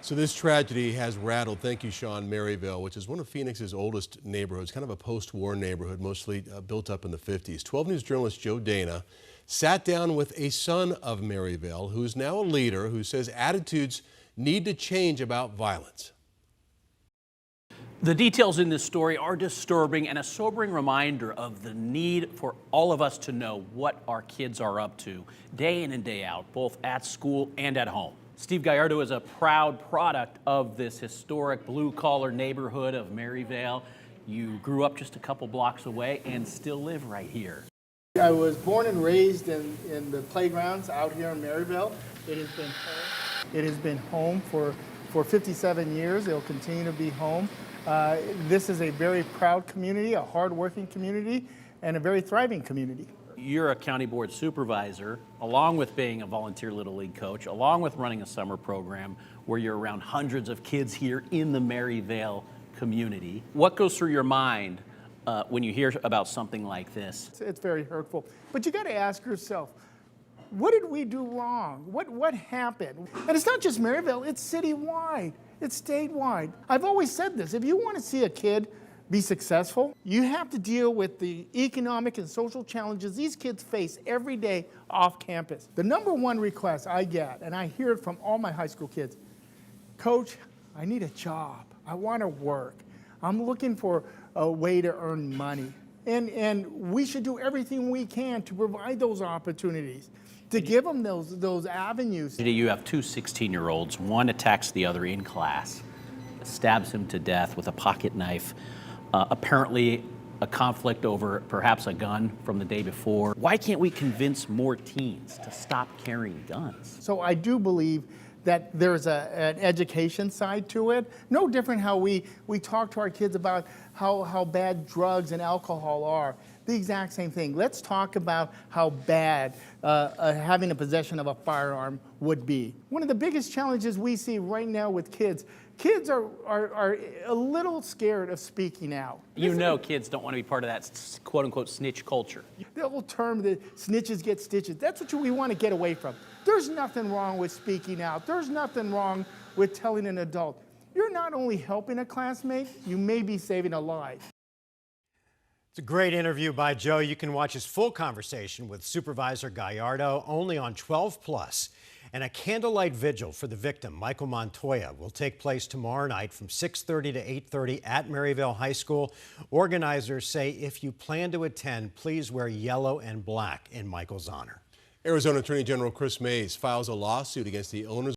So this tragedy has rattled, thank you, Sean, Maryvale, which is one of Phoenix's oldest neighborhoods, kind of a post-war neighborhood, mostly built up in the 50s. 12 News journalist Joe Dana sat down with a son of Maryvale, who's now a leader, who says attitudes need to change about violence. The details in this story are disturbing and a sobering reminder of the need for all of us to know what our kids are up to day in and day out, both at school and at home. Steve Gallardo is a proud product of this historic blue-collar neighborhood of Maryvale. You grew up just a couple blocks away and still live right here. I was born and raised in the playgrounds out here in Maryvale. It has been home for 57 years. It'll continue to be home. This is a very proud community, a hard-working community, and a very thriving community. You're a county board supervisor, along with being a volunteer Little League coach, along with running a summer program where you're around hundreds of kids here in the Maryvale community. What goes through your mind when you hear about something like this? It's very hurtful. But you got to ask yourself, what did we do wrong? What happened? And it's not just Maryvale, it's citywide, it's statewide. I've always said this, if you want to see a kid be successful, you have to deal with the economic and social challenges these kids face every day off campus. The number one request I get, and I hear it from all my high school kids, Coach, I need a job. I want to work. I'm looking for a way to earn money. And we should do everything we can to provide those opportunities, to give them those avenues. You have two 16-year-olds. One attacks the other in class, stabs him to death with a pocket knife. Apparently a conflict over perhaps a gun from the day before. Why can't we convince more teens to stop carrying guns? So I do believe that there's an education side to it. No different how we talk to our kids about how bad drugs and alcohol are. The exact same thing. Let's talk about how bad having a possession of a firearm would be. One of the biggest challenges we see right now with kids are a little scared of speaking out. You know kids don't want to be part of that quote-unquote snitch culture. The old term that snitches get stitches, that's what we want to get away from. There's nothing wrong with speaking out. There's nothing wrong with telling an adult. You're not only helping a classmate, you may be saving a life. It's a great interview by Joe. You can watch his full conversation with Supervisor Gallardo only on 12+. And a candlelight vigil for the victim, Michael Montoya, will take place tomorrow night from 6:30 to 8:30 at Maryvale High School. Organizers say if you plan to attend, please wear yellow and black in Michael's honor. Arizona Attorney General Chris Mays files a lawsuit against the owners